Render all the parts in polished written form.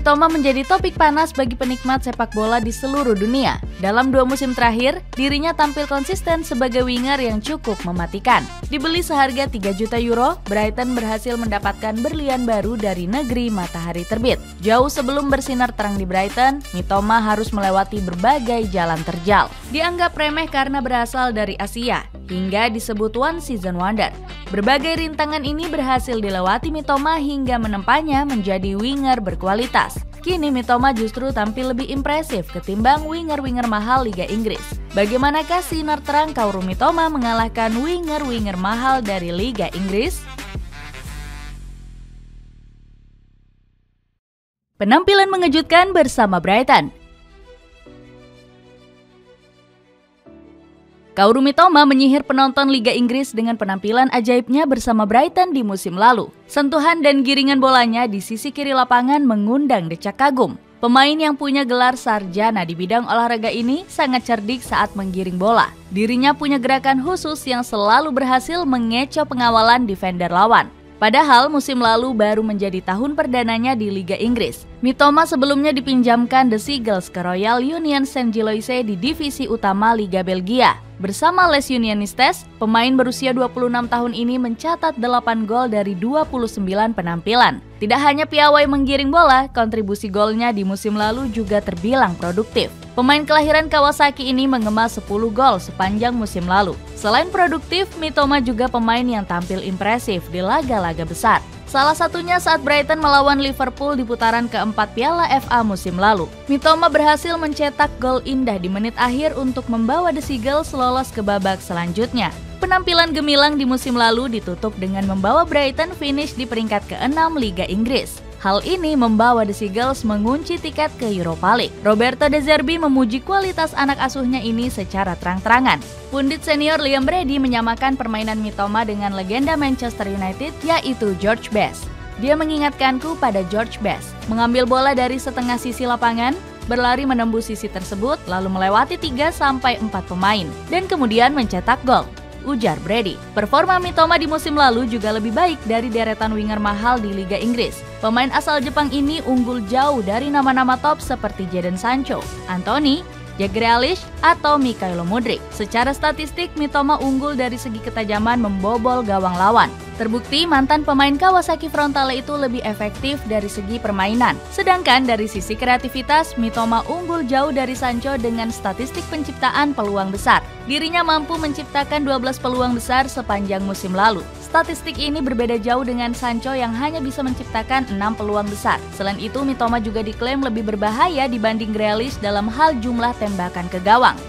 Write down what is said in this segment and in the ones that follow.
Mitoma menjadi topik panas bagi penikmat sepak bola di seluruh dunia. Dalam 2 musim terakhir, dirinya tampil konsisten sebagai winger yang cukup mematikan. Dibeli seharga 3 juta euro, Brighton berhasil mendapatkan berlian baru dari negeri matahari terbit. Jauh sebelum bersinar terang di Brighton, Mitoma harus melewati berbagai jalan terjal. Dianggap remeh karena berasal dari Asia, hingga disebut one season wonder. Berbagai rintangan ini berhasil dilewati Mitoma hingga menempanya menjadi winger berkualitas. Kini Mitoma justru tampil lebih impresif ketimbang winger-winger mahal Liga Inggris. Bagaimanakah sinar terang Kaoru Mitoma mengalahkan winger-winger mahal dari Liga Inggris? Penampilan mengejutkan bersama Brighton. Kaoru Mitoma menyihir penonton Liga Inggris dengan penampilan ajaibnya bersama Brighton di musim lalu. Sentuhan dan giringan bolanya di sisi kiri lapangan mengundang decak kagum. Pemain yang punya gelar sarjana di bidang olahraga ini sangat cerdik saat menggiring bola. Dirinya punya gerakan khusus yang selalu berhasil mengecoh pengawalan defender lawan. Padahal musim lalu baru menjadi tahun perdananya di Liga Inggris. Mitoma sebelumnya dipinjamkan The Seagulls ke Royal Union Saint-Gilloise di divisi utama Liga Belgia. Bersama Les Unionistes, pemain berusia 26 tahun ini mencatat 8 gol dari 29 penampilan. Tidak hanya piawai menggiring bola, kontribusi golnya di musim lalu juga terbilang produktif. Pemain kelahiran Kawasaki ini mengemas 10 gol sepanjang musim lalu. Selain produktif, Mitoma juga pemain yang tampil impresif di laga-laga besar. Salah satunya saat Brighton melawan Liverpool di putaran keempat Piala FA musim lalu. Mitoma berhasil mencetak gol indah di menit akhir untuk membawa The Seagulls lolos ke babak selanjutnya. Penampilan gemilang di musim lalu ditutup dengan membawa Brighton finish di peringkat ke-6 Liga Inggris. Hal ini membawa The Seagulls mengunci tiket ke Europa League. Roberto De Zerbi memuji kualitas anak asuhnya ini secara terang-terangan. Pundit senior Liam Brady menyamakan permainan Mitoma dengan legenda Manchester United, yaitu George Best. Dia mengingatkanku pada George Best, mengambil bola dari setengah sisi lapangan, berlari menembus sisi tersebut, lalu melewati 3-4 pemain, dan kemudian mencetak gol, ujar Brady. Performa Mitoma di musim lalu juga lebih baik dari deretan winger mahal di Liga Inggris. Pemain asal Jepang ini unggul jauh dari nama-nama top seperti Jadon Sancho, Anthony, Jack Grealish, atau Mikhailo Mudryk. Secara statistik, Mitoma unggul dari segi ketajaman membobol gawang lawan. Terbukti mantan pemain Kawasaki Frontale itu lebih efektif dari segi permainan. Sedangkan dari sisi kreativitas, Mitoma unggul jauh dari Sancho dengan statistik penciptaan peluang besar. Dirinya mampu menciptakan 12 peluang besar sepanjang musim lalu. Statistik ini berbeda jauh dengan Sancho yang hanya bisa menciptakan 6 peluang besar. Selain itu, Mitoma juga diklaim lebih berbahaya dibanding Grealish dalam hal jumlah tembakan ke gawang.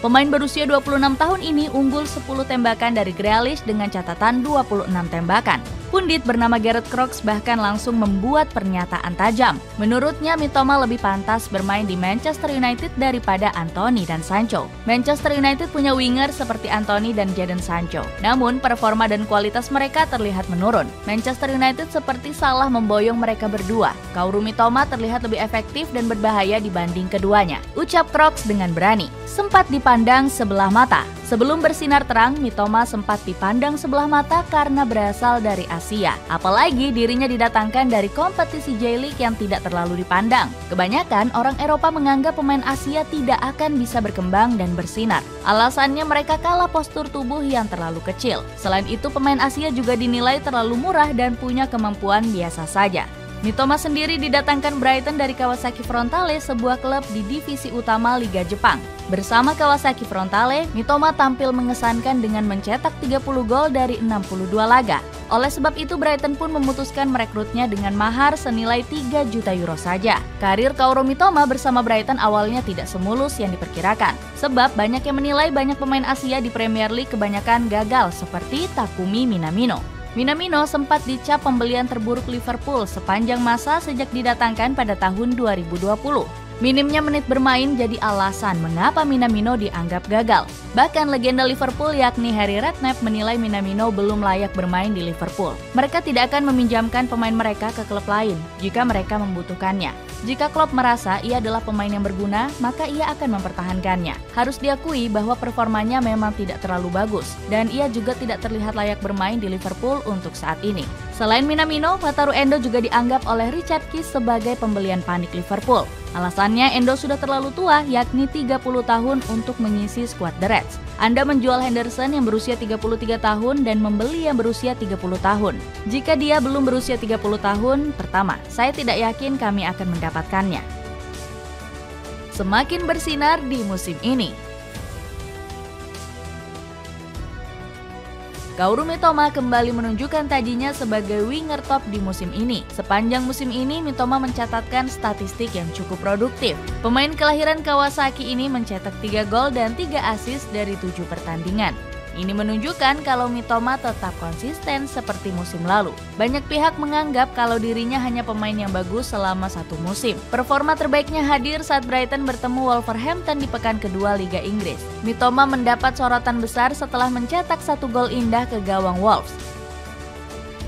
Pemain berusia 26 tahun ini unggul 10 tembakan dari Grealish dengan catatan 26 tembakan. Pundit bernama Gareth Crooks bahkan langsung membuat pernyataan tajam. Menurutnya Mitoma lebih pantas bermain di Manchester United daripada Anthony dan Sancho. Manchester United punya winger seperti Anthony dan Jadon Sancho. Namun performa dan kualitas mereka terlihat menurun. Manchester United seperti salah memboyong mereka berdua. Kaoru Mitoma terlihat lebih efektif dan berbahaya dibanding keduanya, ucap Crooks dengan berani. Sempat dipandang sebelah mata. Sebelum bersinar terang, Mitoma sempat dipandang sebelah mata karena berasal dari Asia. Apalagi dirinya didatangkan dari kompetisi J-League yang tidak terlalu dipandang. Kebanyakan orang Eropa menganggap pemain Asia tidak akan bisa berkembang dan bersinar. Alasannya mereka kalah postur tubuh yang terlalu kecil. Selain itu, pemain Asia juga dinilai terlalu murah dan punya kemampuan biasa saja. Mitoma sendiri didatangkan Brighton dari Kawasaki Frontale, sebuah klub di divisi utama Liga Jepang. Bersama Kawasaki Frontale, Mitoma tampil mengesankan dengan mencetak 30 gol dari 62 laga. Oleh sebab itu, Brighton pun memutuskan merekrutnya dengan mahar senilai 3 juta euro saja. Karir Kaoru Mitoma bersama Brighton awalnya tidak semulus yang diperkirakan. Sebab banyak yang menilai banyak pemain Asia di Premier League kebanyakan gagal seperti Takumi Minamino. Minamino sempat dicap pembelian terburuk Liverpool sepanjang masa sejak didatangkan pada tahun 2020. Minimnya menit bermain jadi alasan mengapa Minamino dianggap gagal. Bahkan legenda Liverpool yakni Harry Redknapp menilai Minamino belum layak bermain di Liverpool. Mereka tidak akan meminjamkan pemain mereka ke klub lain jika mereka membutuhkannya. Jika Klopp merasa ia adalah pemain yang berguna, maka ia akan mempertahankannya. Harus diakui bahwa performanya memang tidak terlalu bagus, dan ia juga tidak terlihat layak bermain di Liverpool untuk saat ini. Selain Minamino, Wataru Endo juga dianggap oleh Richard Keys sebagai pembelian panik Liverpool. Alasannya Endo sudah terlalu tua, yakni 30 tahun untuk mengisi skuad The Reds. Anda menjual Henderson yang berusia 33 tahun dan membeli yang berusia 30 tahun. Jika dia belum berusia 30 tahun, pertama, saya tidak yakin kami akan mendapatkannya. Semakin bersinar di musim ini. Kaoru Mitoma kembali menunjukkan tajinya sebagai winger top di musim ini. Sepanjang musim ini, Mitoma mencatatkan statistik yang cukup produktif. Pemain kelahiran Kawasaki ini mencetak 3 gol dan 3 assist dari 7 pertandingan. Ini menunjukkan kalau Mitoma tetap konsisten seperti musim lalu. Banyak pihak menganggap kalau dirinya hanya pemain yang bagus selama satu musim. Performa terbaiknya hadir saat Brighton bertemu Wolverhampton di pekan kedua Liga Inggris. Mitoma mendapat sorotan besar setelah mencetak 1 gol indah ke gawang Wolves.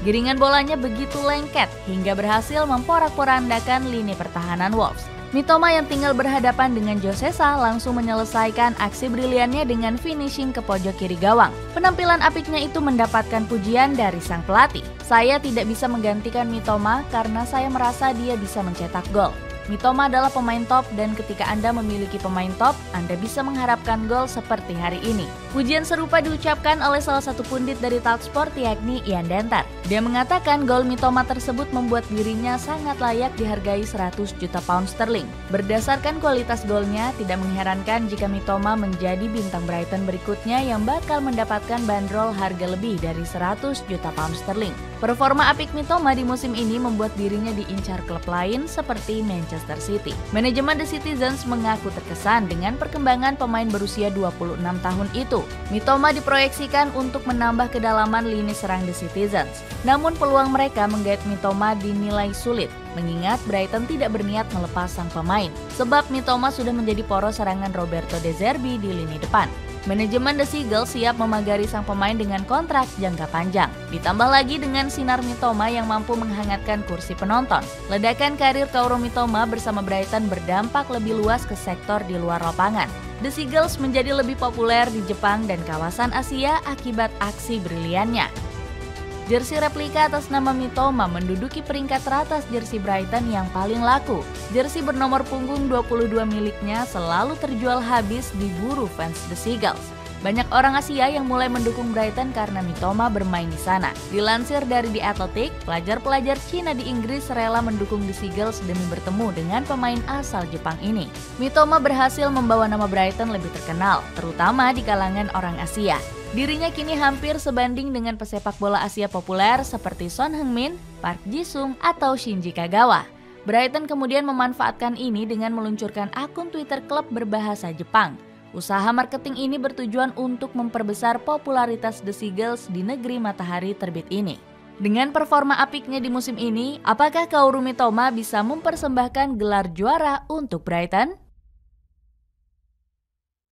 Giringan bolanya begitu lengket hingga berhasil memporak-porandakan lini pertahanan Wolves. Mitoma yang tinggal berhadapan dengan Josesa langsung menyelesaikan aksi briliannya dengan finishing ke pojok kiri gawang. Penampilan apiknya itu mendapatkan pujian dari sang pelatih. Saya tidak bisa menggantikan Mitoma karena saya merasa dia bisa mencetak gol. Mitoma adalah pemain top dan ketika Anda memiliki pemain top, Anda bisa mengharapkan gol seperti hari ini. Pujian serupa diucapkan oleh salah satu pundit dari Talksport yakni Ian Danter. Dia mengatakan gol Mitoma tersebut membuat dirinya sangat layak dihargai 100 juta pound sterling. Berdasarkan kualitas golnya, tidak mengherankan jika Mitoma menjadi bintang Brighton berikutnya yang bakal mendapatkan bandrol harga lebih dari 100 juta pound sterling. Performa apik Mitoma di musim ini membuat dirinya diincar klub lain seperti Manchester City. Manajemen The Citizens mengaku terkesan dengan perkembangan pemain berusia 26 tahun itu. Mitoma diproyeksikan untuk menambah kedalaman lini serang The Citizens. Namun peluang mereka menggait Mitoma dinilai sulit, mengingat Brighton tidak berniat melepas sang pemain, sebab Mitoma sudah menjadi poros serangan Roberto De Zerbi di lini depan. Manajemen The Seagulls siap memagari sang pemain dengan kontrak jangka panjang. Ditambah lagi dengan sinar Mitoma yang mampu menghangatkan kursi penonton. Ledakan karir Kaoru Mitoma bersama Brighton berdampak lebih luas ke sektor di luar lapangan. The Seagulls menjadi lebih populer di Jepang dan kawasan Asia akibat aksi briliannya. Jersey replika atas nama Mitoma menduduki peringkat teratas jersey Brighton yang paling laku. Jersey bernomor punggung 22 miliknya selalu terjual habis diburu fans The Seagulls. Banyak orang Asia yang mulai mendukung Brighton karena Mitoma bermain di sana. Dilansir dari The Athletic, pelajar-pelajar Cina di Inggris rela mendukung The Seagulls demi bertemu dengan pemain asal Jepang ini. Mitoma berhasil membawa nama Brighton lebih terkenal, terutama di kalangan orang Asia. Dirinya kini hampir sebanding dengan pesepak bola Asia populer seperti Son Heung-min, Park Ji-sung, atau Shinji Kagawa. Brighton kemudian memanfaatkan ini dengan meluncurkan akun Twitter klub berbahasa Jepang. Usaha marketing ini bertujuan untuk memperbesar popularitas The Seagulls di negeri matahari terbit ini. Dengan performa apiknya di musim ini, apakah Kaoru Mitoma bisa mempersembahkan gelar juara untuk Brighton?